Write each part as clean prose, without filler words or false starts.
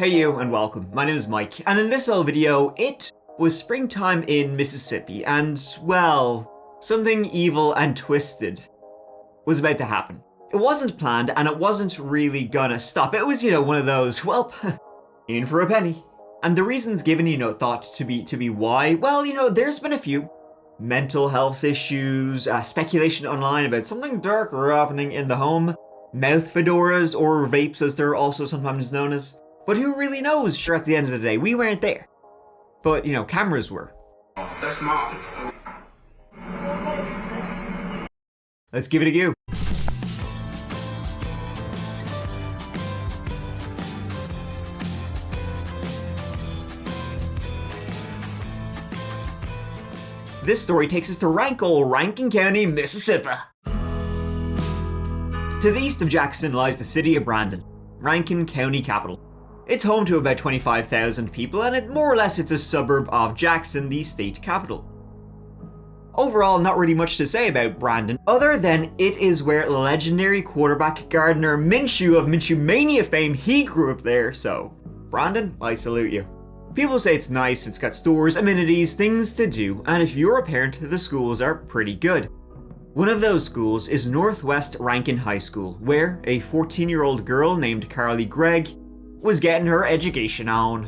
Hey you and welcome, my name is Mike, and in this little video, it was springtime in Mississippi, and well, something evil and twisted was about to happen. It wasn't planned, and it wasn't really gonna stop. It was, one of those, well, in for a penny. And the reasons given, thought to be why, well, there's been a few. Mental health issues, speculation online about something darker happening in the home, mouth fedoras, or vapes as they're also sometimes known as. But who really knows? Sure, at the end of the day, we weren't there. But, cameras were. That's mom. What is this? Let's give it a go. This story takes us to Rankin County, Mississippi. To the east of Jackson lies the city of Brandon, Rankin County capital. It's home to about 25,000 people, and more or less it's a suburb of Jackson, the state capital. Overall, not really much to say about Brandon, other than it is where legendary quarterback Gardner Minshew of Minshew Mania fame, he grew up there, so Brandon, I salute you. People say it's nice, it's got stores, amenities, things to do, and if you're a parent, the schools are pretty good. One of those schools is Northwest Rankin High School, where a 14-year-old girl named Gregg was getting her education on.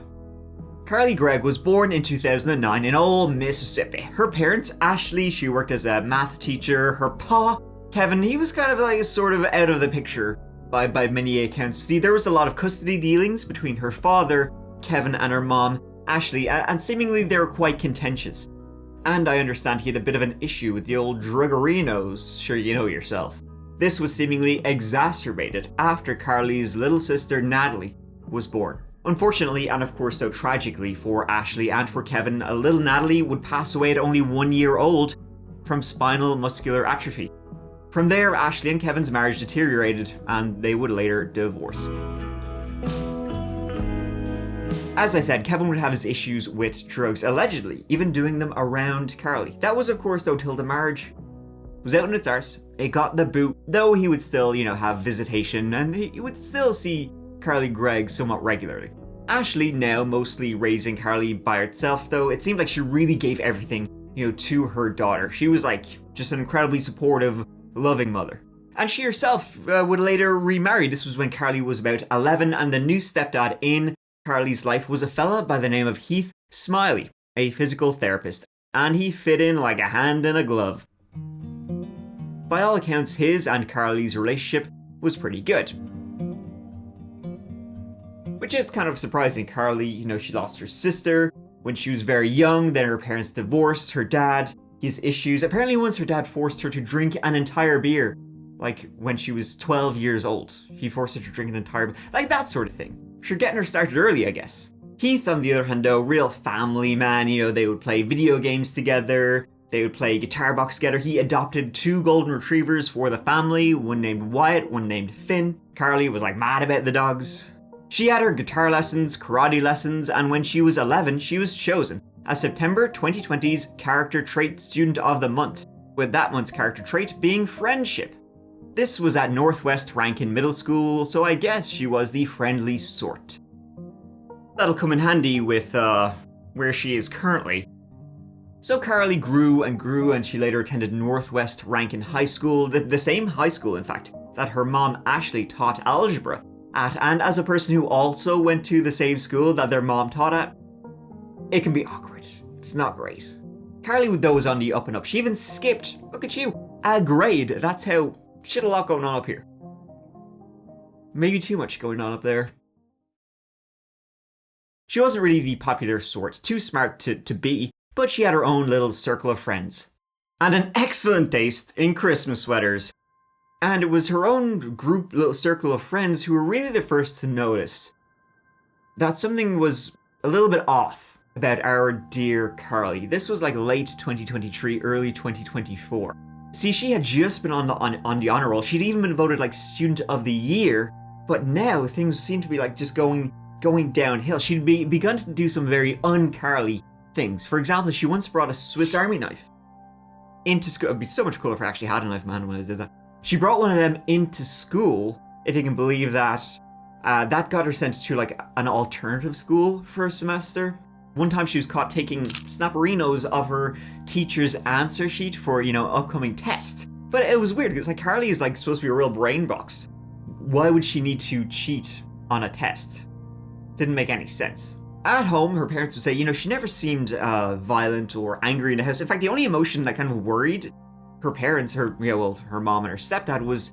Gregg was born in 2009 in old Mississippi. Her parents, Ashley, she worked as a math teacher. Her pa, Kevin, he was kind of like sort of out of the picture by many accounts. See, there was a lot of custody dealings between her father, Kevin, and her mom, Ashley, and seemingly they were quite contentious. And I understand he had a bit of an issue with the old druggerinos, sure you know yourself. This was seemingly exacerbated after Carly's little sister Natalie was born. Unfortunately, and of course so tragically for Ashley and for Kevin, a little Natalie would pass away at only 1 year old from spinal muscular atrophy. From there, Ashley and Kevin's marriage deteriorated, and they would later divorce. As I said, Kevin would have his issues with drugs, allegedly, even doing them around Carly. That was of course though till the marriage was out in its arse. It got the boot, though he would still, have visitation, and he would still see Gregg somewhat regularly. Ashley, now mostly raising Carly by herself, though it seemed like she really gave everything, to her daughter. She was like just an incredibly supportive, loving mother. And she herself would later remarry. This was when Carly was about 11, and the new stepdad in Carly's life was a fella by the name of Heath Smiley, a physical therapist, and he fit in like a hand in a glove. By all accounts, his and Carly's relationship was pretty good. Which is kind of surprising. Carly, she lost her sister when she was very young, then her parents divorced, her dad, his issues. Apparently once her dad forced her to drink an entire beer, like when she was 12 years old. He forced her to drink an entire beer, like that sort of thing. Sure, getting her started early, I guess. Heath, on the other hand, though, real family man, they would play video games together, they would play guitar box together. He adopted 2 golden retrievers for the family, one named Wyatt, one named Finn. Carly was like mad about the dogs. She had her guitar lessons, karate lessons, and when she was 11, she was chosen as September 2020's Character Trait Student of the Month, with that month's character trait being friendship. This was at Northwest Rankin Middle School, so I guess she was the friendly sort. That'll come in handy with, where she is currently. So Carly grew, and she later attended Northwest Rankin High School, the same high school, in fact, that her mom Ashley taught algebra at, and as a person who also went to the same school that their mom taught at, it can be awkward. It's not great. Carly, though, was on the up and up. She even skipped, look at you, a grade. That's how shit a lot going on up here. Maybe too much going on up there. She wasn't really the popular sort, too smart to be, but she had her own little circle of friends. And an excellent taste in Christmas sweaters. And it was her own group, little circle of friends who were really the first to notice that something was a little bit off about our dear Carly. This was like late 2023, early 2024. See, she had just been on the honor roll. She'd even been voted like student of the year, but now things seem to be like just going downhill. She'd begun to do some very un-Carly things. For example, she once brought a Swiss Army knife into school. It'd be so much cooler if I actually had a knife, man, when I did that. She brought one of them into school, if you can believe that, That got her sent to like an alternative school for a semester. One time she was caught taking snapperinos of her teacher's answer sheet for, upcoming tests. But it was weird because like Carly is like supposed to be a real brain box. Why would she need to cheat on a test? Didn't make any sense. At home, her parents would say, she never seemed violent or angry in the house. In fact, the only emotion that kind of worried her parents, her mom and her stepdad, was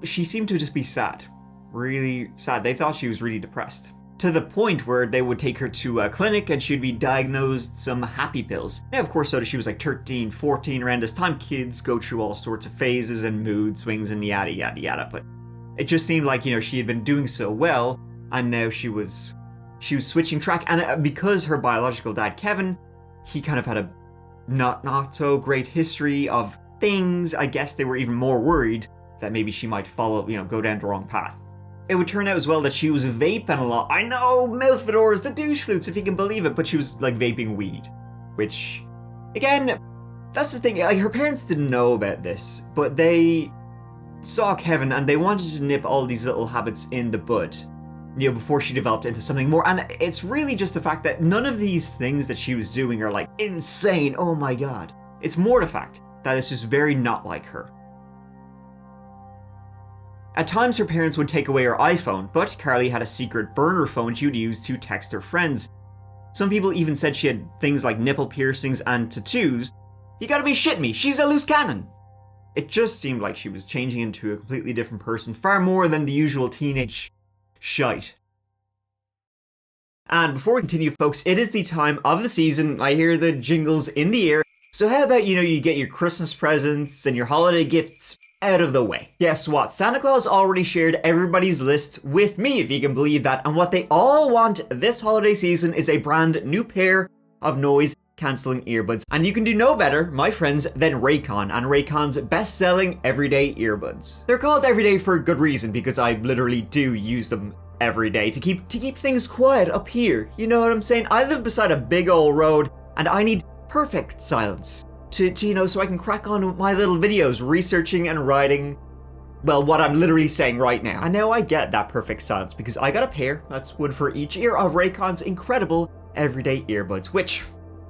she seemed to just be sad. Really sad. They thought she was really depressed. To the point where they would take her to a clinic and she'd be diagnosed some happy pills. Now, of course, she was like 13, 14 around this time. Kids go through all sorts of phases and mood swings and yada, yada, yada. But it just seemed like, she had been doing so well and now she was switching track. And because her biological dad, Kevin, he kind of had a not so great history of things, I guess they were even more worried that maybe she might follow, go down the wrong path. It would turn out as well that she was vaping a lot. I know, mouth fedoras, the douche flutes, if you can believe it, but she was like vaping weed. Which, again, that's the thing, like her parents didn't know about this, but they saw Kevin and they wanted to nip all these little habits in the bud, before she developed into something more. And it's really just the fact that none of these things that she was doing are like insane, oh my god. It's more the fact that it's just very not like her. At times, her parents would take away her iPhone, but Carly had a secret burner phone she would use to text her friends. Some people even said she had things like nipple piercings and tattoos. You gotta be shitting me, she's a loose cannon! It just seemed like she was changing into a completely different person, far more than the usual teenage shite. And before we continue, folks, it is the time of the season. I hear the jingles in the air. So how about, you get your Christmas presents and your holiday gifts out of the way. Guess what? Santa Claus already shared everybody's list with me, if you can believe that, and what they all want this holiday season is a brand new pair of noise-cancelling earbuds. And you can do no better, my friends, than Raycon and Raycon's best-selling everyday earbuds. They're called everyday for a good reason, because I literally do use them every day to keep things quiet up here. You know what I'm saying? I live beside a big old road, and I need perfect silence. To so I can crack on with my little videos, researching and writing, well, what I'm literally saying right now. And now I get that perfect silence because I got a pair, that's one for each ear, of Raycon's incredible everyday earbuds, which,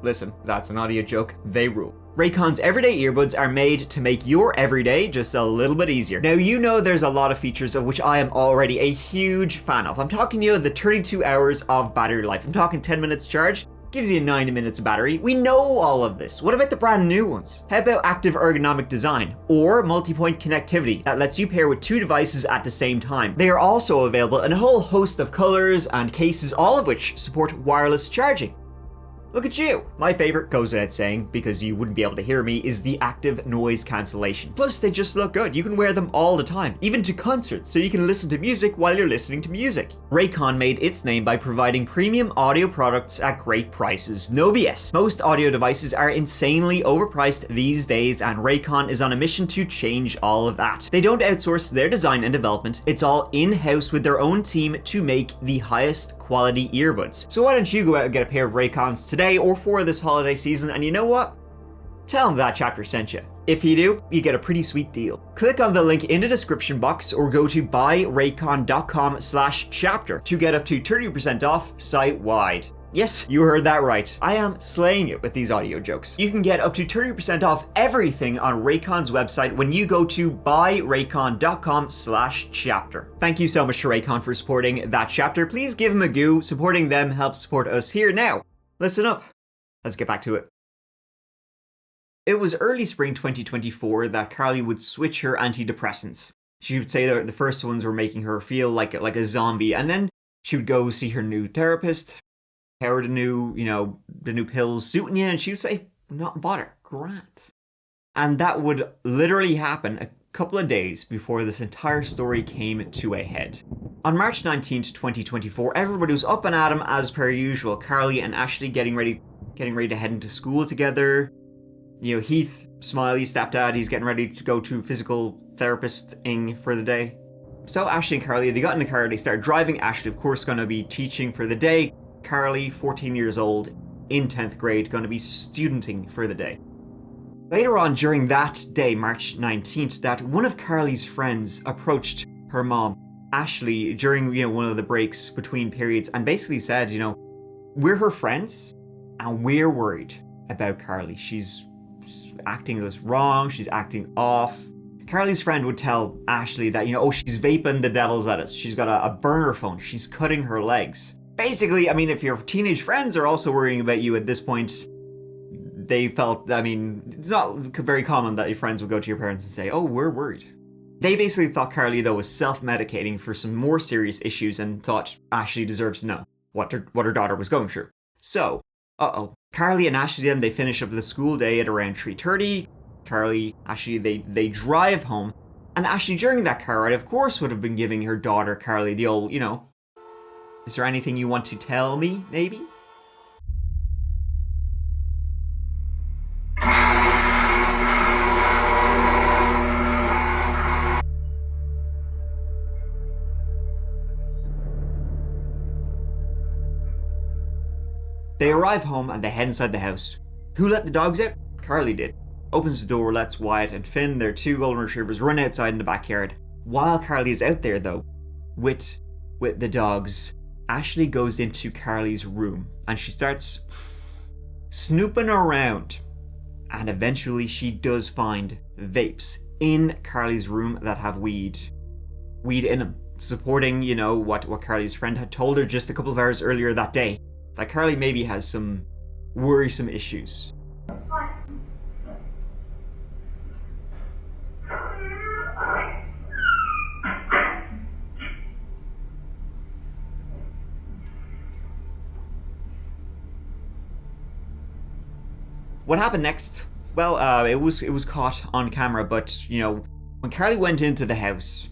listen, that's an audio joke, they rule. Raycon's everyday earbuds are made to make your everyday just a little bit easier. Now, there's a lot of features of which I am already a huge fan of. I'm talking, the 32 hours of battery life. I'm talking 10 minutes charge. Gives you 90 minutes of battery. We know all of this. What about the brand new ones? How about active ergonomic design or multi-point connectivity that lets you pair with two devices at the same time? They are also available in a whole host of colors and cases, all of which support wireless charging. Look at you! My favorite, goes without saying, because you wouldn't be able to hear me, is the active noise cancellation. Plus, they just look good. You can wear them all the time, even to concerts, so you can listen to music while you're listening to music. Raycon made its name by providing premium audio products at great prices. No BS. Most audio devices are insanely overpriced these days, and Raycon is on a mission to change all of that. They don't outsource their design and development. It's all in-house with their own team to make the highest quality earbuds. So why don't you go out and get a pair of Raycons today or for this holiday season, and you know what? Tell them that chapter sent you. If you do, you get a pretty sweet deal. Click on the link in the description box or go to buyraycon.com/chapter to get up to 30% off site-wide. Yes, you heard that right. I am slaying it with these audio jokes. You can get up to 30% off everything on Raycon's website when you go to buyraycon.com/chapter. Thank you so much to Raycon for supporting that chapter. Please give them a go. Supporting them helps support us here. Now, listen up. Let's get back to it. It was early spring 2024 that Carly would switch her antidepressants. She would say that the first ones were making her feel like a zombie, and then she would go see her new therapist. How are the new pills suiting you? And she would say, not bother, grant. And that would literally happen a couple of days before this entire story came to a head. On March 19th, 2024, everybody was up and at 'em as per usual. Carly and Ashley getting ready to head into school together. Heath, Smiley, stepdad, he's getting ready to go to physical therapist-ing for the day. So Ashley and Carly, they got in the car, they started driving. Ashley, of course, going to be teaching for the day. Carly, 14 years old, in 10th grade, going to be studenting for the day. Later on during that day, March 19th, that one of Carly's friends approached her mom. Ashley during, one of the breaks between periods and basically said, we're her friends and we're worried about Carly. She's acting as wrong, she's acting off. Carly's friend would tell Ashley that, she's vaping the devil's lettuce. She's got a burner phone. She's cutting her legs. Basically, if your teenage friends are also worrying about you at this point, they felt, it's not very common that your friends would go to your parents and say, oh, we're worried. They basically thought Carly, though, was self-medicating for some more serious issues and thought Ashley deserves to know what her daughter was going through. So, Carly and Ashley then, they finish up the school day at around 3:30. Carly, Ashley, they drive home. And Ashley, during that car ride, of course, would have been giving her daughter, Carly, the old, is there anything you want to tell me, maybe? They arrive home and they head inside the house. Who let the dogs out? Carly did. Opens the door, lets Wyatt and Finn, their 2 golden retrievers, run outside in the backyard. While Carly is out there, though, with the dogs, Ashley goes into Carly's room and she starts snooping around. And eventually she does find vapes in Carly's room that have weed in them, supporting, what Carly's friend had told her just a couple of hours earlier that day. That Carly maybe has some worrisome issues. What happened next? Well, it was caught on camera, but, when Carly went into the house,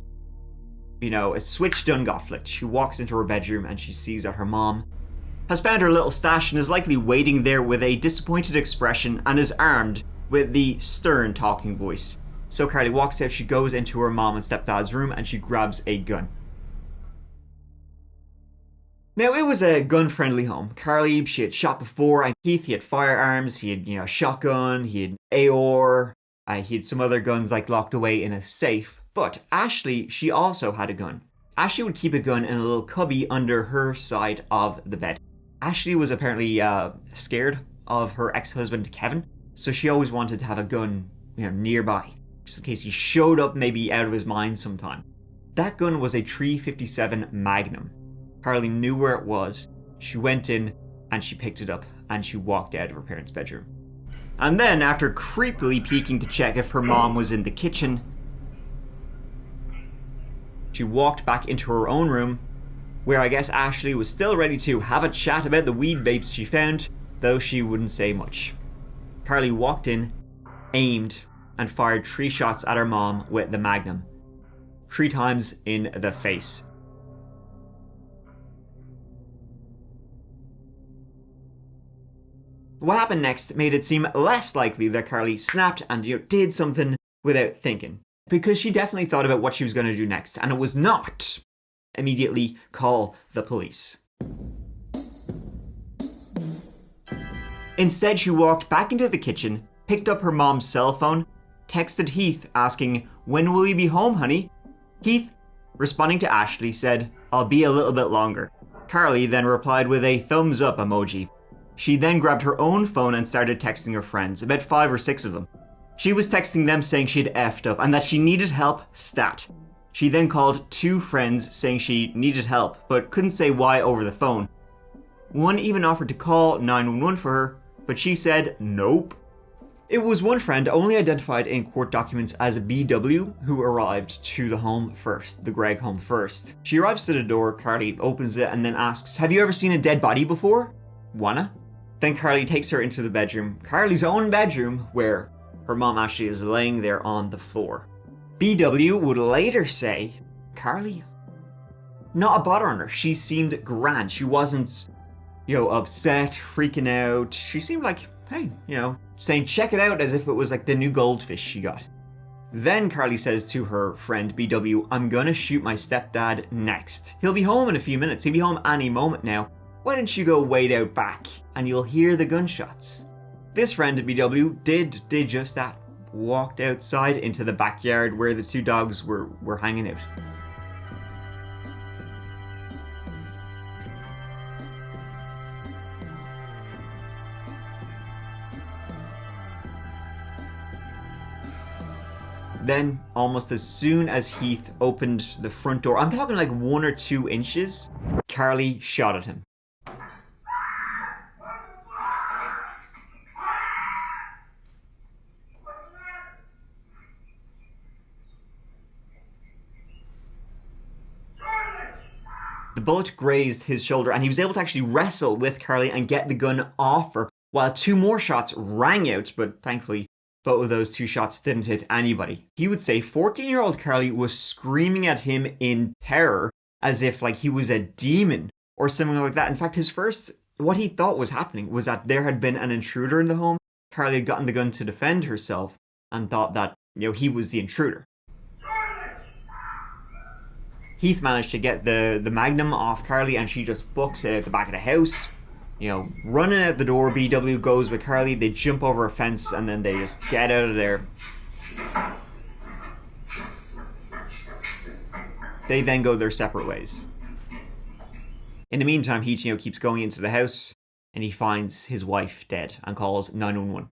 a switch done got flicked. She walks into her bedroom and she sees that her mom has found her little stash and is likely waiting there with a disappointed expression and is armed with the stern talking voice. So Carly walks out, she goes into her mom and stepdad's room and she grabs a gun. Now, it was a gun-friendly home. Carly, she had shot before, and Keith, he had firearms, he had, a shotgun, he had AR, he had some other guns locked away in a safe. But Ashley, she also had a gun. Ashley would keep a gun in a little cubby under her side of the bed. Ashley was apparently scared of her ex-husband Kevin, so she always wanted to have a gun, nearby, just in case he showed up maybe out of his mind sometime. That gun was a .357 Magnum. Carly knew where it was. She went in and she picked it up and she walked out of her parents' bedroom. And then, after creepily peeking to check if her mom was in the kitchen, she walked back into her own room, where I guess Ashley was still ready to have a chat about the weed vapes she found, though she wouldn't say much. Carly walked in, aimed, and fired 3 shots at her mom with the Magnum. 3 times in the face. What happened next made it seem less likely that Carly snapped and did something without thinking, because she definitely thought about what she was going to do next, and it was not immediately call the police. Instead, she walked back into the kitchen, picked up her mom's cell phone, texted Heath asking, "When will you be home, honey?" Heath, responding to Ashley, said, "I'll be a little bit longer." Carly then replied with a thumbs up emoji. She then grabbed her own phone and started texting her friends, about 5 or 6 of them. She was texting them saying she'd effed up and that she needed help stat. She then called 2 friends saying she needed help, but couldn't say why over the phone. One even offered to call 911 for her, but she said nope. It was one friend, only identified in court documents as BW, who arrived to the home first, the Gregg home first. She arrives to the door, Carly opens it and then asks, "Have you ever seen a dead body before? Wanna?" Then Carly takes her into the bedroom, Carly's own bedroom, where her mom Ashley is laying there on the floor. BW would later say, Carly, not a bother on her. She seemed grand. She wasn't, upset, freaking out. She seemed like, hey, saying check it out as if it was like the new goldfish she got. Then Carly says to her friend BW, "I'm gonna shoot my stepdad next. He'll be home in a few minutes. He'll be home any moment now. Why don't you go wait out back and you'll hear the gunshots?" This friend BW did just that. Walked outside into the backyard where the 2 dogs were hanging out. Then, almost as soon as Heath opened the front door, I'm talking like 1 or 2 inches, Carly shot at him. The bullet grazed his shoulder and he was able to actually wrestle with Carly and get the gun off her, while 2 more shots rang out, but thankfully both of those 2 shots didn't hit anybody. He would say 14-year-old Carly was screaming at him in terror as if like he was a demon or something like that. In fact, what he thought was happening was that there had been an intruder in the home. Carly had gotten the gun to defend herself and thought that, he was the intruder. Heath managed to get the Magnum off Carly and she just books it out the back of the house. Running out the door, BW goes with Carly, they jump over a fence and then they just get out of there. They then go their separate ways. In the meantime, Heath, keeps going into the house and he finds his wife dead and calls 911.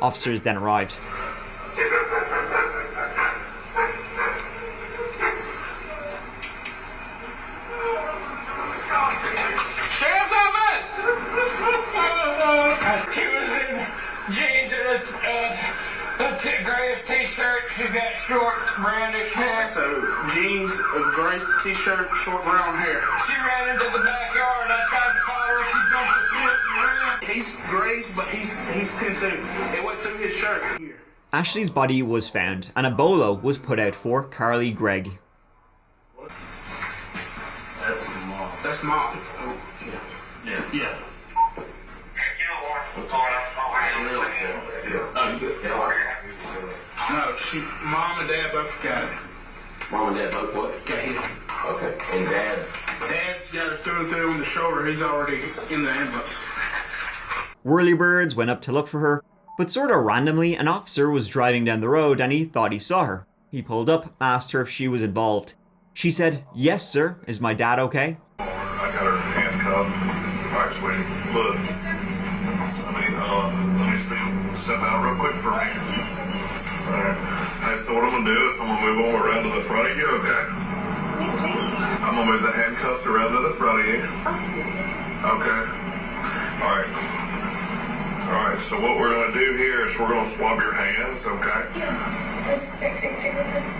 Officers then arrived. Sheriff's office! He was in jeans and a grayish t-shirt. She's got short, brownish hair. So, jeans, a gray t-shirt, short brown hair. She ran into the backyard and I tried to follow her. She jumped the fence and ran. He's gray, but he's 10-2. It went through his shirt. Here. Ashley's body was found and a bolo was put out for Carly Gregg. That's mom. That's mom. Yeah. No, mom and dad both got it. Mom and dad both what? Got hit. Okay. And dad's got it through and through in the shoulder. He's already in the ambulance. Whirlybirds went up to look for her, but sort of randomly, an officer was driving down the road and he thought he saw her. He pulled up, asked her if she was involved. She said, "Yes, sir. Is my dad okay?" I got her handcuffed. Alright, sweetie. Look. Let me step out real quick for me. Alright. Hey, so what I'm gonna do is I'm gonna move over around to the front of you, okay? I'm gonna move the handcuffs around to the front of you. Okay. Alright, so what we're going to do here is we're going to swab your hands, okay?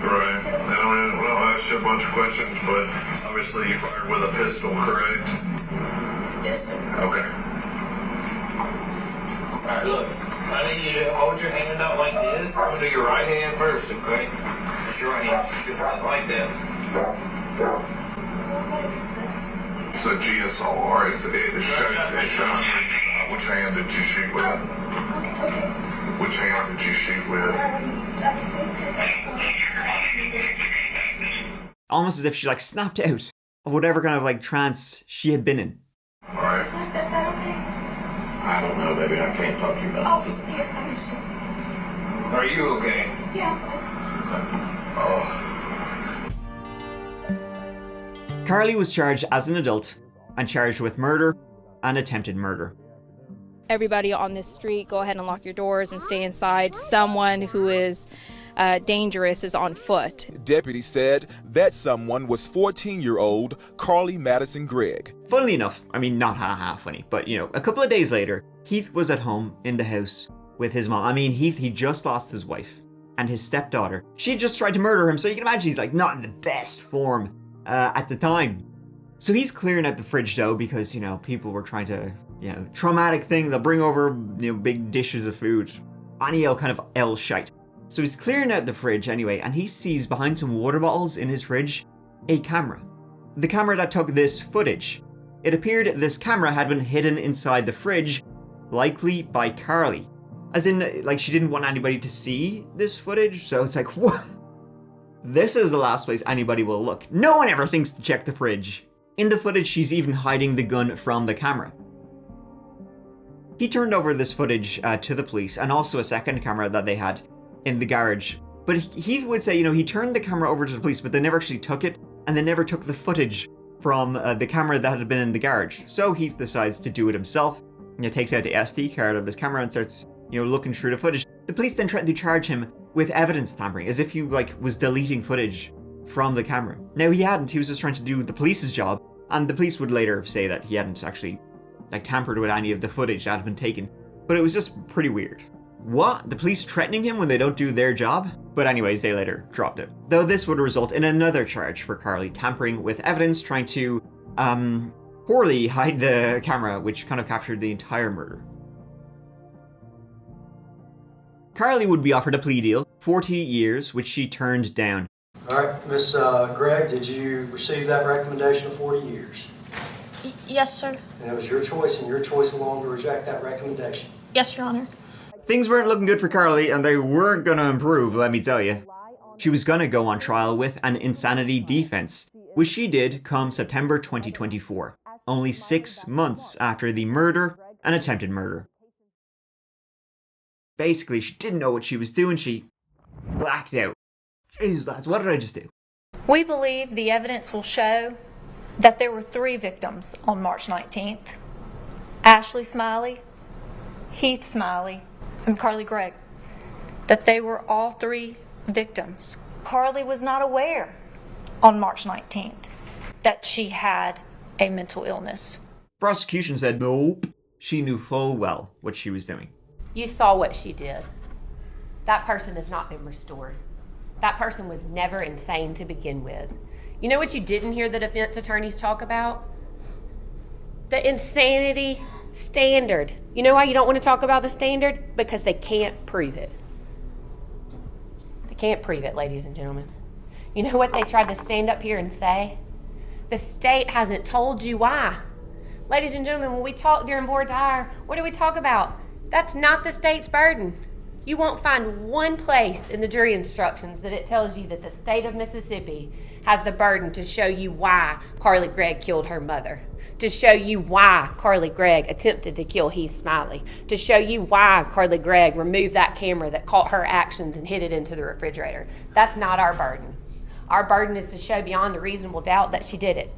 Right. Now, we'll ask you a bunch of questions, but obviously you fired with a pistol, correct? Yes, sir. Okay. Alright, look. I need you to hold your hand out like this. I'm going to do your right hand first, okay? Just your right hand. Like that. What is this? It's a GSR. It shows which hand did you shoot with? Okay. Which hand did you shoot with? Almost as if she snapped out of whatever kind of trance she had been in. Alright. Is my stepdad okay? I don't know, baby. I can't talk to you about Oh, it. he's here. I'm sorry. Are you okay? Yeah, fine. Carly was charged as an adult and charged with murder and attempted murder. Everybody on this street, go ahead and lock your doors and stay inside. Someone who is dangerous is on foot. Deputies said that someone was 14-year-old Carly Madison Gregg. Funnily enough, not funny, but a couple of days later, Heath was at home in the house with his mom. Heath, he just lost his wife and his stepdaughter. She had just tried to murder him, so you can imagine he's not in the best form at the time. So he's clearing out the fridge though, because, people were trying to, traumatic thing, they'll bring over, big dishes of food. Any kind of L shite. So he's clearing out the fridge anyway, and he sees behind some water bottles in his fridge, a camera. The camera that took this footage. It appeared this camera had been hidden inside the fridge, likely by Carly. As in, she didn't want anybody to see this footage, so it's like, what? This is the last place anybody will look. No one ever thinks to check the fridge. In the footage, she's even hiding the gun from the camera. He turned over this footage to the police, and also a second camera that they had in the garage. But he would say, he turned the camera over to the police, but they never actually took it, and they never took the footage from the camera that had been in the garage. So he decides to do it himself. Takes out the SD card of his camera and starts, looking through the footage. The police then threatened to charge him with evidence tampering, as if he, was deleting footage from the camera. Now, he hadn't. He was just trying to do the police's job, and the police would later say that he hadn't actually, tampered with any of the footage that had been taken. But it was just pretty weird. What? The police threatening him when they don't do their job? But anyways, they later dropped it. Though this would result in another charge for Carly tampering with evidence, trying to, poorly hide the camera, which kind of captured the entire murder. Carly would be offered a plea deal, 40 years, which she turned down. All right, Miss Gregg, did you receive that recommendation of 40 years? Yes, sir. And it was your choice and your choice alone to reject that recommendation? Yes, Your Honor. Things weren't looking good for Carly, and they weren't gonna improve, let me tell you. She was gonna go on trial with an insanity defense, which she did come September 2024, only 6 months after the murder and attempted murder. Basically, she didn't know what she was doing, she blacked out. Jesus, lads, what did I just do? We believe the evidence will show that there were 3 victims on March 19th. Ashley Smiley, Heath Smiley, and Carly Gregg. That they were all 3 victims. Carly was not aware on March 19th that she had a mental illness. Prosecution said nope. She knew full well what she was doing. You saw what she did. That person has not been restored. That person was never insane to begin with. You know what you didn't hear the defense attorneys talk about? The insanity standard. You know why you don't want to talk about the standard? Because they can't prove it. They can't prove it, ladies and gentlemen. You know what they tried to stand up here and say? The state hasn't told you why. Ladies and gentlemen, when we talk during voir dire, what do we talk about? That's not the state's burden. You won't find one place in the jury instructions that it tells you that the state of Mississippi has the burden to show you why Carly Gregg killed her mother, to show you why Carly Gregg attempted to kill Heath Smiley, to show you why Carly Gregg removed that camera that caught her actions and hid it into the refrigerator. That's not our burden. Our burden is to show beyond a reasonable doubt that she did it.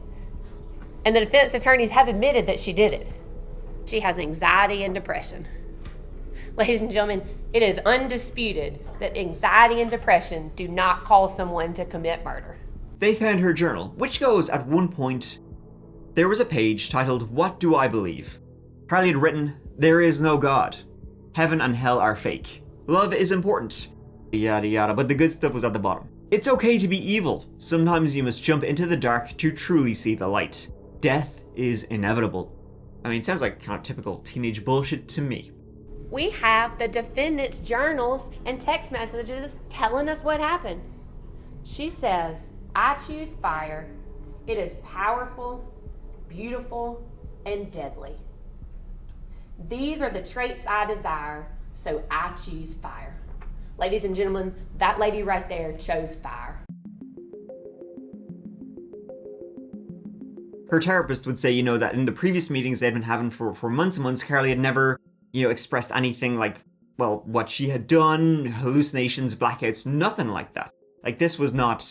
And the defense attorneys have admitted that she did it. She has anxiety and depression. Ladies and gentlemen, it is undisputed that anxiety and depression do not cause someone to commit murder. They found her journal, which goes at one point, there was a page titled, "What Do I Believe?" Carly had written, "There is no God. Heaven and hell are fake. Love is important." Yada yada, but the good stuff was at the bottom. It's okay to be evil. Sometimes you must jump into the dark to truly see the light. Death is inevitable. I mean, it sounds like kind of typical teenage bullshit to me. We have the defendant's journals and text messages telling us what happened. She says, "I choose fire. It is powerful, beautiful, and deadly. These are the traits I desire, so I choose fire." Ladies and gentlemen, that lady right there chose fire. Her therapist would say, that in the previous meetings they'd been having for months and months, Carly had never, expressed anything like, what she had done, hallucinations, blackouts, nothing like that. Like, this was not,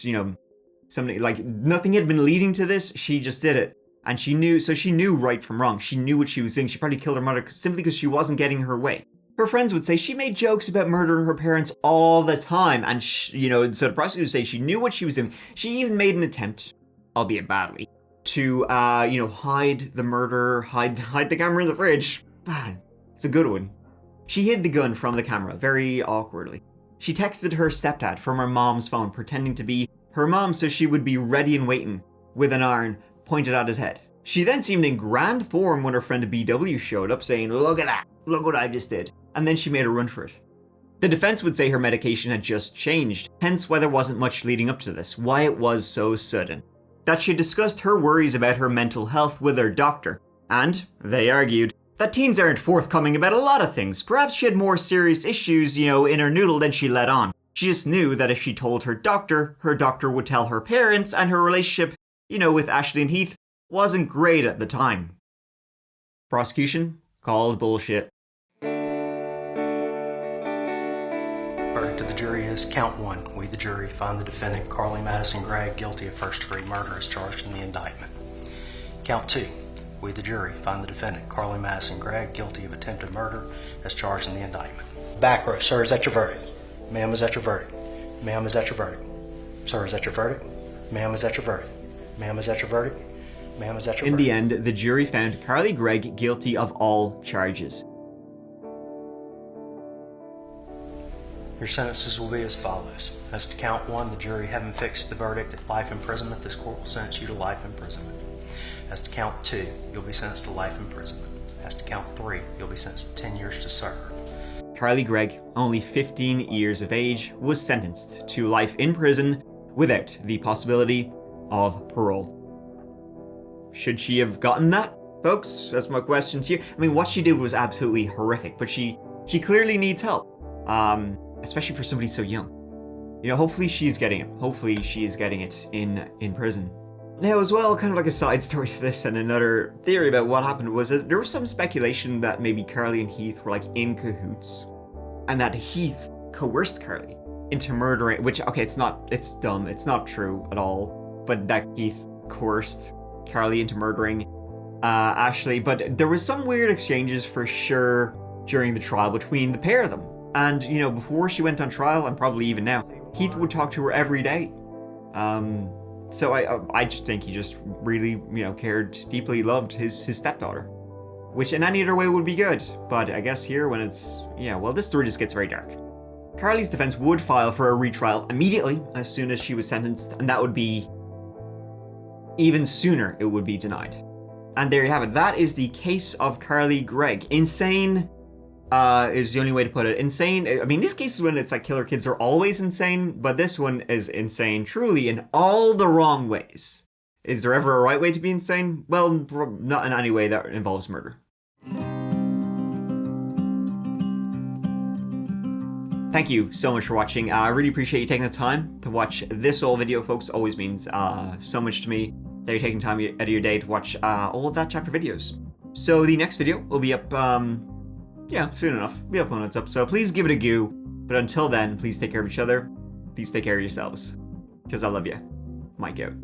something, nothing had been leading to this, she just did it. And she knew right from wrong. She knew what she was doing. She probably killed her mother simply because she wasn't getting her way. Her friends would say she made jokes about murdering her parents all the time. And, so the prosecutor would say she knew what she was doing. She even made an attempt, albeit badly, to, hide the murder, hide the camera in the fridge. It's a good one. She hid the gun from the camera, very awkwardly. She texted her stepdad from her mom's phone, pretending to be her mom so she would be ready and waiting with an iron, pointed at his head. She then seemed in grand form when her friend BW showed up saying, "Look at that, look what I just did." And then she made a run for it. The defense would say her medication had just changed, hence why there wasn't much leading up to this, why it was so sudden. That she discussed her worries about her mental health with her doctor, and they argued that teens aren't forthcoming about a lot of things. Perhaps she had more serious issues, in her noodle than she let on. She just knew that if she told her doctor would tell her parents, and her relationship, with Ashley and Heath wasn't great at the time. Prosecution called bullshit. Verdict of the jury is count 1. We, the jury, find the defendant, Carly Madison Gregg, guilty of first-degree murder as charged in the indictment. Count 2. We, the jury, find the defendant, Carly Madison Gregg, guilty of attempted murder as charged in the indictment. Back row, sir, is that your verdict? Ma'am, is that your verdict? Ma'am, is that your verdict? Sir, is that your verdict? Ma'am, is that your verdict? Ma'am, is that your verdict? Ma'am, is that your verdict? In the end, the jury found Carly Gregg guilty of all charges. Your sentences will be as follows. As to count 1, the jury having fixed the verdict at life imprisonment, this court will sentence you to life imprisonment. As to count 2, you'll be sentenced to life imprisonment. As to count 3, you'll be sentenced to 10 years to serve. Carly Gregg, only 15 years of age, was sentenced to life in prison without the possibility of parole. Should she have gotten that, folks? That's my question to you. I mean, what she did was absolutely horrific, but she clearly needs help. Especially for somebody so young. Hopefully she's getting it. Hopefully she is getting it in prison. Now, as well, kind of like a side story to this and another theory about what happened was that there was some speculation that maybe Carly and Heath were in cahoots. And that Heath coerced Carly into murdering, which, okay, it's dumb, it's not true at all, but that Heath coerced Carly into murdering Ashley. But there was some weird exchanges for sure during the trial between the pair of them. And, before she went on trial, and probably even now, Heath would talk to her every day. So I just think he just really, cared deeply, loved his stepdaughter. Which in any other way would be good. But I guess here when it's, this story just gets very dark. Carly's defense would file for a retrial immediately as soon as she was sentenced, and that would be even sooner it would be denied. And there you have it. That is the case of Carly Gregg. Insane is the only way to put it. Insane, I mean, these cases when it's killer kids are always insane, but this one is insane truly in all the wrong ways. Is there ever a right way to be insane? Well, not in any way that involves murder. Thank you so much for watching. I really appreciate you taking the time to watch this whole video, folks. Always means so much to me that you're taking time out of your day to watch all of that chapter videos. So the next video will be up soon enough. We'll be up when it's up, so please give it a go. But until then, please take care of each other. Please take care of yourselves. Because I love you. Mike out.